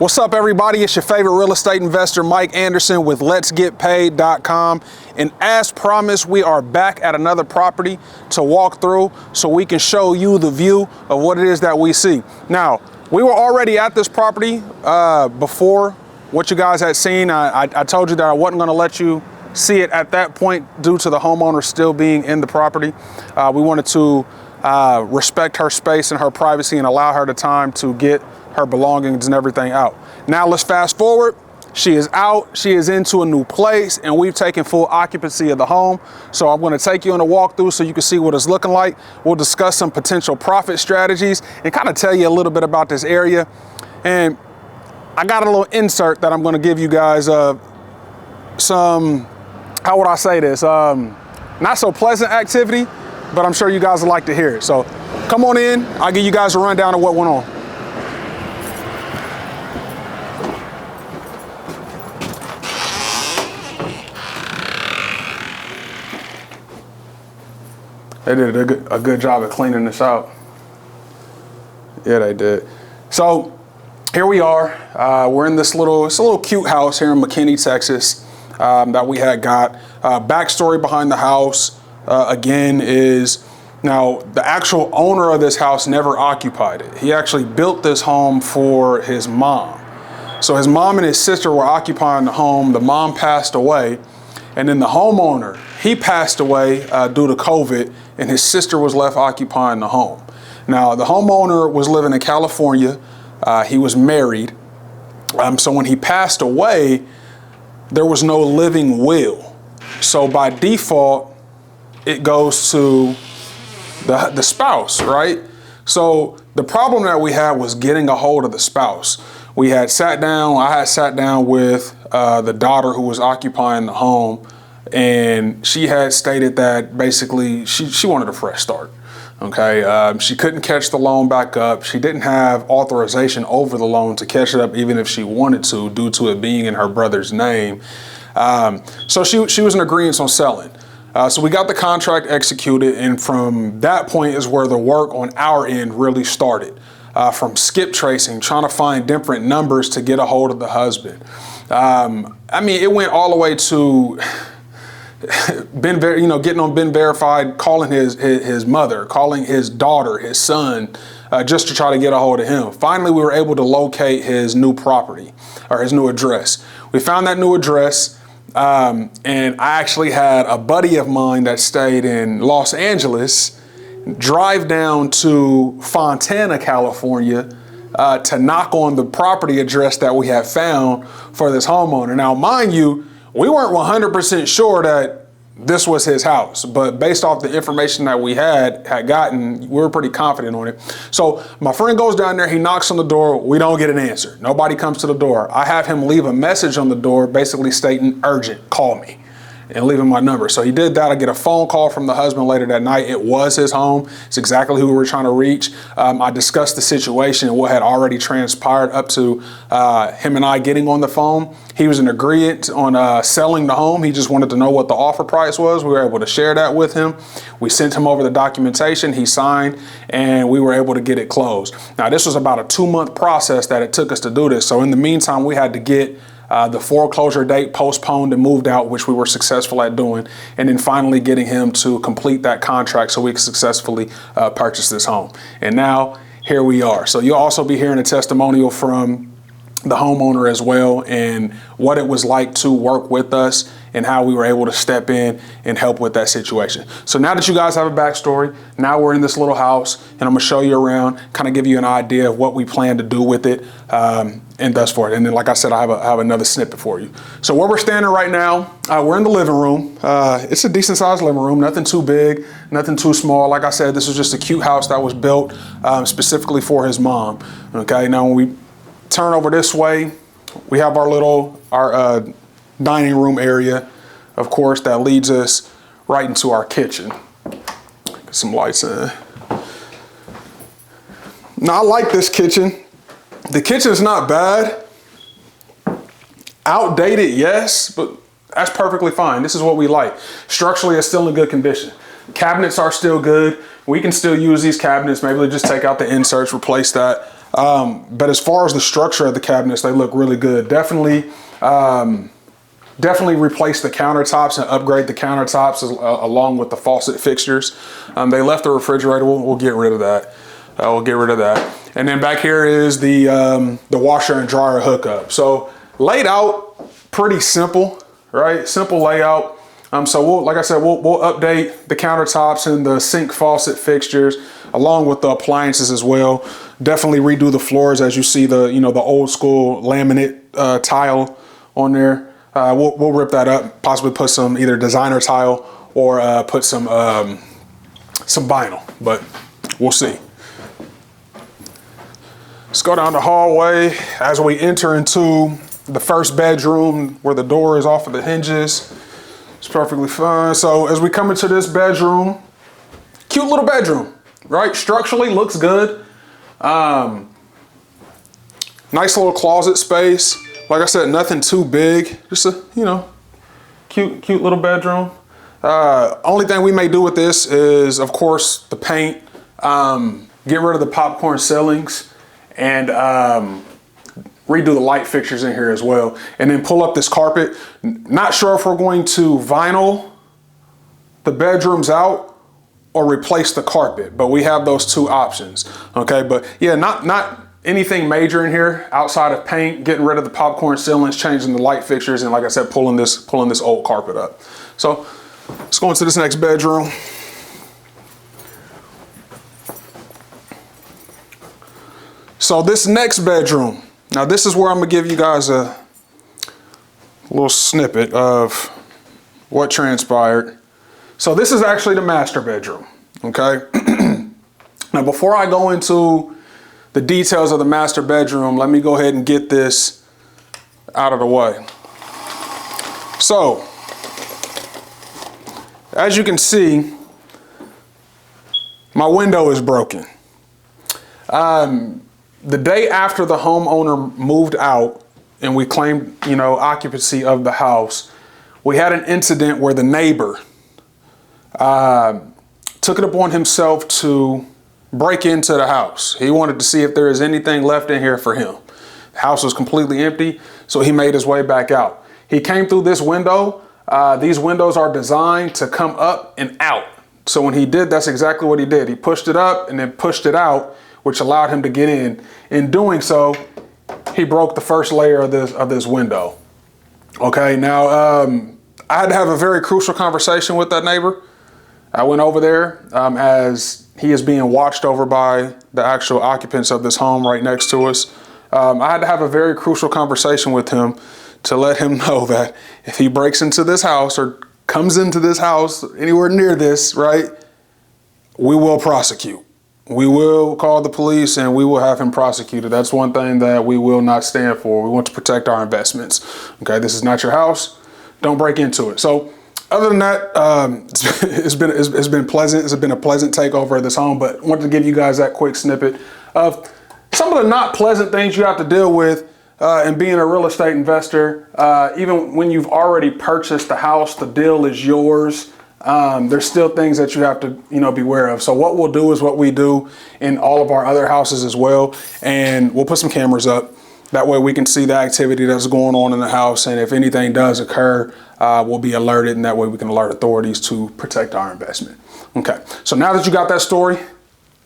What's up, everybody? It's your favorite real estate investor, Mike Anderson with letsgetpaid.com. And as promised, we are back at another property to walk through so we can show you the view of what it is that we see. Now, we were already at this property before what you guys had seen. I told you that I wasn't going to let you see it at that point due to the homeowner still being in the property. We wanted to respect her space and her privacy and allow her the time to get her belongings and everything out. Now let's fast forward. She is out, she is into a new place, and we've taken full occupancy of the home. So I'm gonna take you on a walkthrough so you can see what it's looking like. We'll discuss some potential profit strategies and kind of tell you a little bit about this area. And I got a little insert that I'm gonna give you guys some, how would I say this? Not so pleasant activity, but I'm sure you guys would like to hear it. So come on in, I'll give you guys a rundown of what went on. They did a good job of cleaning this out. Yeah, they did. So here we are. We're in it's a little cute house here in McKinney, Texas, that we had got. Backstory behind the house, again, is now the actual owner of this house never occupied it. He actually built this home for his mom. So his mom and his sister were occupying the home. The mom passed away, and then the homeowner, he passed away due to COVID, and his sister was left occupying the home. Now, the homeowner was living in California. He was married. So when he passed away, there was no living will. So by default, it goes to the spouse, right? So the problem that we had was getting a hold of the spouse. I had sat down with the daughter who was occupying the home, and she had stated that basically she wanted a fresh start. Okay, she couldn't catch the loan back up. She didn't have authorization over the loan to catch it up, even if she wanted to, due to it being in her brother's name. So she was in agreement on selling. So we got the contract executed, and from that point is where the work on our end really started. From skip tracing, trying to find different numbers to get a hold of the husband. It went all the way to getting on Ben Verified, calling his mother, calling his daughter, his son, just to try to get a hold of him. Finally, we were able to locate his new property, or his new address. We found that new address, and I actually had a buddy of mine that stayed in Los Angeles drive down to Fontana, California, to knock on the property address that we had found for this homeowner. Now, mind you, we weren't 100% sure that this was his house, but based off the information that we had gotten, we were pretty confident on it. So my friend goes down there, he knocks on the door, we don't get an answer. Nobody comes to the door. I have him leave a message on the door basically stating, urgent, call me, and leaving my number. So he did that. I get a phone call from the husband later that night. It was his home. It's exactly who we were trying to reach. I discussed the situation and what had already transpired up to him and I getting on the phone. He was in agreement on selling the home. He just wanted to know what the offer price was. We were able to share that with him. We sent him over the documentation. He signed, and we were able to get it closed. Now, this was about a 2-month process that it took us to do this. So in the meantime, we had to get the foreclosure date postponed and moved out, which we were successful at doing, and then finally getting him to complete that contract so we could successfully purchase this home. And now here we are. So you'll also be hearing a testimonial from the homeowner as well, and what it was like to work with us and how we were able to step in and help with that situation. So now that you guys have a backstory, now we're in this little house, and I'm gonna show you around, kind of give you an idea of what we plan to do with it, and thus forth. And then, like I said, I have another snippet for you. So where we're standing right now, we're in the living room. It's a decent sized living room, nothing too big, nothing too small. Like I said, this was just a cute house that was built specifically for his mom. Okay, now when we turn over this way, we have our dining room area, of course, that leads us right into our kitchen. Get some lights in. Now, I like this kitchen. The kitchen's not bad. Outdated, yes, but that's perfectly fine. This is what we like. Structurally, it's still in good condition. Cabinets are still good. We can still use these cabinets. Maybe just take out the inserts, replace that. But as far as the structure of the cabinets, they look really good. Definitely replace the countertops and upgrade the countertops along with the faucet fixtures. They left the refrigerator. We'll get rid of that. We'll get rid of that. And then back here is the washer and dryer hookup. So laid out pretty simple, right? Simple layout. So like I said, we'll update the countertops and the sink faucet fixtures along with the appliances as well. Definitely redo the floors as you see the old school laminate tile on there. We'll rip that up, possibly put some either designer tile or put some vinyl, but we'll see. Let's go down the hallway as we enter into the first bedroom where the door is off of the hinges. It's perfectly fine. So as we come into this bedroom, cute little bedroom, right? Structurally looks good. Nice little closet space. Like I said, nothing too big. Just a, cute little bedroom. Only thing we may do with this is, of course, the paint. Get rid of the popcorn ceilings and redo the light fixtures in here as well. And then pull up this carpet. Not sure if we're going to vinyl the bedrooms out or replace the carpet, but we have those two options. Okay, but yeah, not anything major in here outside of paint, getting rid of the popcorn ceilings, changing the light fixtures, and like I said, pulling this old carpet up. So let's go into this next bedroom. So this next bedroom, now this is where I'm gonna give you guys a little snippet of what transpired. So this is actually the master bedroom, okay? Now before I go into the details of the master bedroom, let me go ahead and get this out of the way. So, as you can see, my window is broken. The day after the homeowner moved out and we claimed, occupancy of the house, we had an incident where the neighbor took it upon himself to break into the house. He wanted to see if there is anything left in here for him. The house was completely empty, so he made his way back out. He came through this window. These windows are designed to come up and out. So when he did, that's exactly what he did. He pushed it up and then pushed it out, which allowed him to get in. In doing so, he broke the first layer of this window. Okay, now I had to have a very crucial conversation with that neighbor. I went over there as he is being watched over by the actual occupants of this home right next to us. I had to have a very crucial conversation with him to let him know that if he breaks into this house or comes into this house anywhere near this, right, we will prosecute. We will call the police and we will have him prosecuted. That's one thing that we will not stand for. We want to protect our investments. Okay, this is not your house. Don't break into it. So other than that, it's been pleasant. It's been a pleasant takeover of this home, but I wanted to give you guys that quick snippet of some of the not pleasant things you have to deal with in being a real estate investor. Even when you've already purchased the house, the deal is yours. There's still things that you have to, be aware of. So what we'll do is what we do in all of our other houses as well. And we'll put some cameras up. That way we can see the activity that's going on in the house. And if anything does occur, we'll be alerted. And that way we can alert authorities to protect our investment. Okay, so now that you got that story,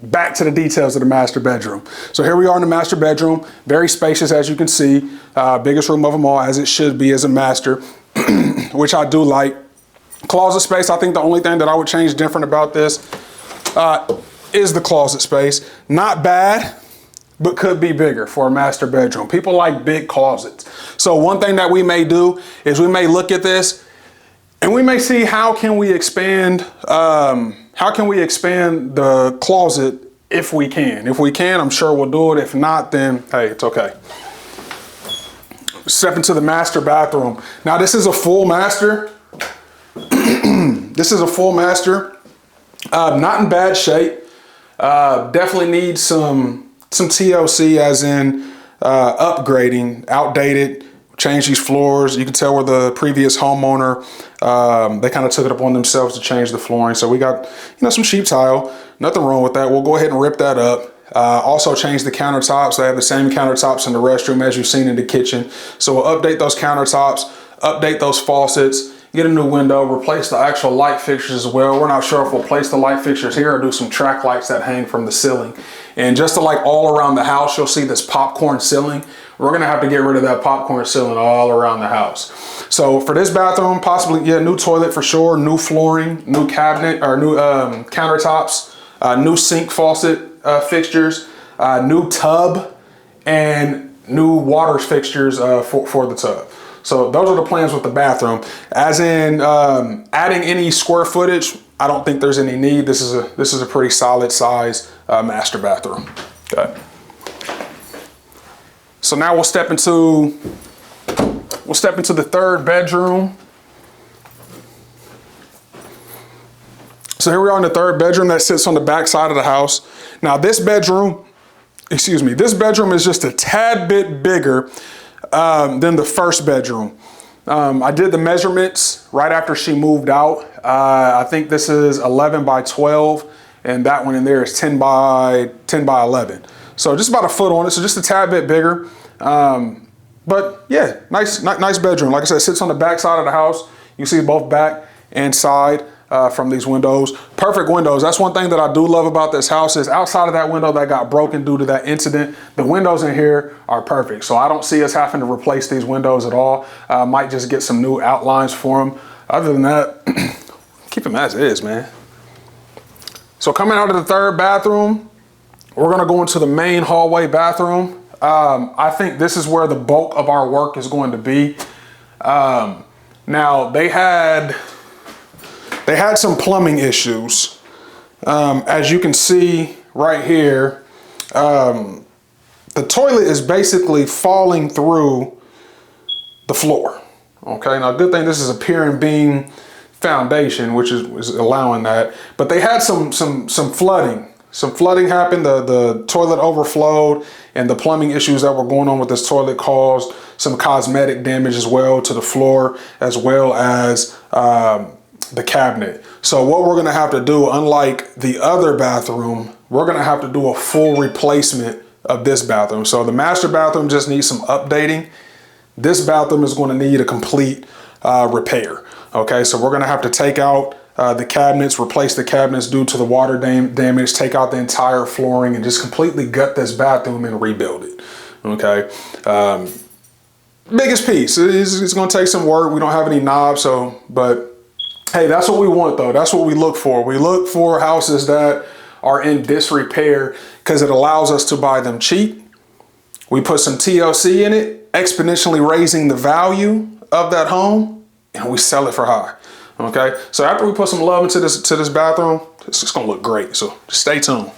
back to the details of the master bedroom. So here we are in the master bedroom, very spacious as you can see, biggest room of them all, as it should be as a master, which I do like. Closet space, I think the only thing that I would change different about this is the closet space. Not bad, but could be bigger for a master bedroom. People like big closets. So one thing that we may do is we may look at this and we may see how can we expand the closet if we can. If we can, I'm sure we'll do it. If not, then hey, it's okay. Step into the master bathroom. Now this is a full master. This is a full master, not in bad shape. Definitely needs some TLC, as in upgrading, outdated. Change these floors. You can tell where the previous homeowner, they kind of took it upon themselves to change the flooring. So we got, some sheet tile. Nothing wrong with that. We'll go ahead and rip that up Also changed the countertops. They have the same countertops in the restroom as you've seen in the kitchen. So we'll update those countertops, update those faucets, get a new window, replace the actual light fixtures as well. We're not sure if we'll place the light fixtures here or do some track lights that hang from the ceiling. And just to like all around the house, you'll see this popcorn ceiling. We're gonna have to get rid of that popcorn ceiling all around the house. So for this bathroom, possibly, yeah, new toilet for sure, new flooring, new cabinet, or new countertops, new sink faucet fixtures, new tub, and new water fixtures for the tub. So those are the plans with the bathroom. As in adding any square footage, I don't think there's any need. This is a pretty solid size master bathroom. Okay. So now we'll step into the third bedroom. So here we are in the third bedroom that sits on the back side of the house. Now this bedroom is just a tad bit bigger than the first bedroom. I did the measurements right after she moved out. I think this is 11 by 12 and that one in there is 10 by 11. So just about a foot on it, so just a tad bit bigger. But yeah, nice bedroom. Like I said, it sits on the back side of the house. You see both back and side from these windows. Perfect windows. That's one thing that I do love about this house is outside of that window that got broken due to that incident, the windows in here are perfect. So I don't see us having to replace these windows at all. Might just get some new outlines for them. Other than that, keep them as is, man. So coming out of the third bathroom, we're gonna go into the main hallway bathroom. I think this is where the bulk of our work is going to be. Now they had some plumbing issues. As you can see right here, the toilet is basically falling through the floor. Okay, now good thing this is a pier and beam foundation, which is allowing that. But they had some flooding. Some flooding happened, the toilet overflowed, and the plumbing issues that were going on with this toilet caused some cosmetic damage as well to the floor, as well as the cabinet. So what we're gonna have to do, unlike the other bathroom, we're gonna have to do a full replacement of this bathroom. So the master bathroom just needs some updating. This bathroom is gonna need a complete repair. Okay, so we're gonna have to take out the cabinets, replace the cabinets due to the water damage, take out the entire flooring and just completely gut this bathroom and rebuild it. Okay, biggest piece. It's gonna take some work. We don't have any knobs, but hey, that's what we want though. That's what we look for. We look for houses that are in disrepair because it allows us to buy them cheap. We put some TLC in it, exponentially raising the value of that home, and we sell it for high. Okay, so after we put some love into this bathroom, it's just gonna look great. So just stay tuned.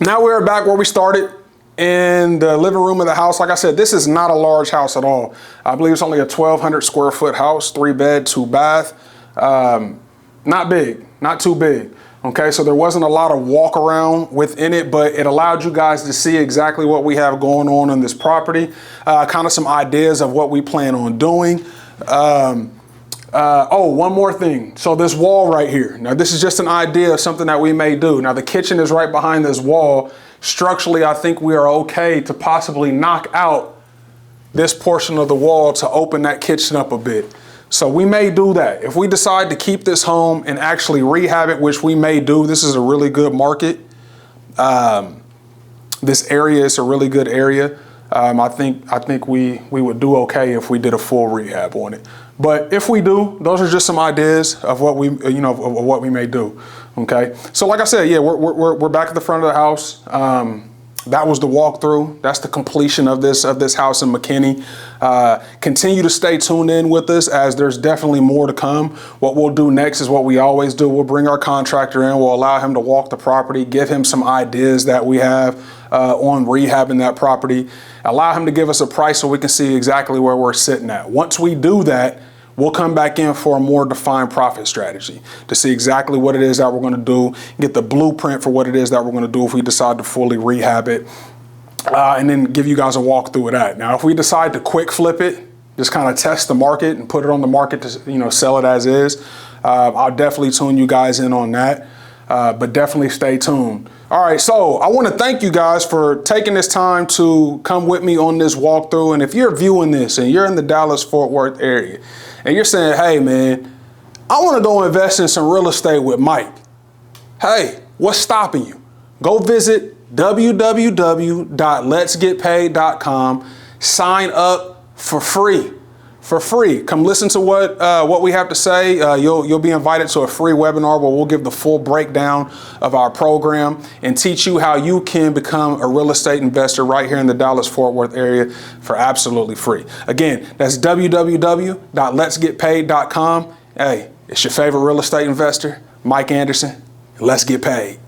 Now we're back where we started in the living room of the house. Like I said, this is not a large house at all. I believe it's only a 1,200 square foot house, 3 bed, 2 bath. Not big, not too big. Okay, so there wasn't a lot of walk around within it, but it allowed you guys to see exactly what we have going on this property, kind of some ideas of what we plan on doing. Oh, one more thing. So this wall right here, now this is just an idea of something that we may do. Now the kitchen is right behind this wall. Structurally, I think we are okay to possibly knock out this portion of the wall to open that kitchen up a bit. So we may do that. If we decide to keep this home and actually rehab it, which we may do, this is a really good market. This area is a really good area. I think we would do okay if we did a full rehab on it. But if we do, those are just some ideas of what we, of what we may do. Okay. So like I said, yeah, we're back at the front of the house. That was the walkthrough. That's the completion of this house in McKinney. Continue to stay tuned in with us as there's definitely more to come. What we'll do next is what we always do. We'll bring our contractor in. We'll allow him to walk the property, give him some ideas that we have on rehabbing that property. Allow him to give us a price so we can see exactly where we're sitting at. Once we do that, we'll come back in for a more defined profit strategy to see exactly what it is that we're going to do, get the blueprint for what it is that we're going to do if we decide to fully rehab it, and then give you guys a walkthrough of that. Now, if we decide to quick flip it, just kind of test the market and put it on the market to sell it as is, I'll definitely tune you guys in on that. but definitely stay tuned. All right, so I want to thank you guys for taking this time to come with me on this walkthrough. And if you're viewing this and you're in the Dallas-Fort Worth area and you're saying, hey man, I want to go invest in some real estate with Mike. Hey, what's stopping you? Go visit www.letsgetpaid.com. Sign up for free. Come listen to what we have to say. You'll be invited to a free webinar where we'll give the full breakdown of our program and teach you how you can become a real estate investor right here in the Dallas-Fort Worth area for absolutely free. Again, that's www.letsgetpaid.com. Hey, it's your favorite real estate investor, Mike Anderson. Let's get paid.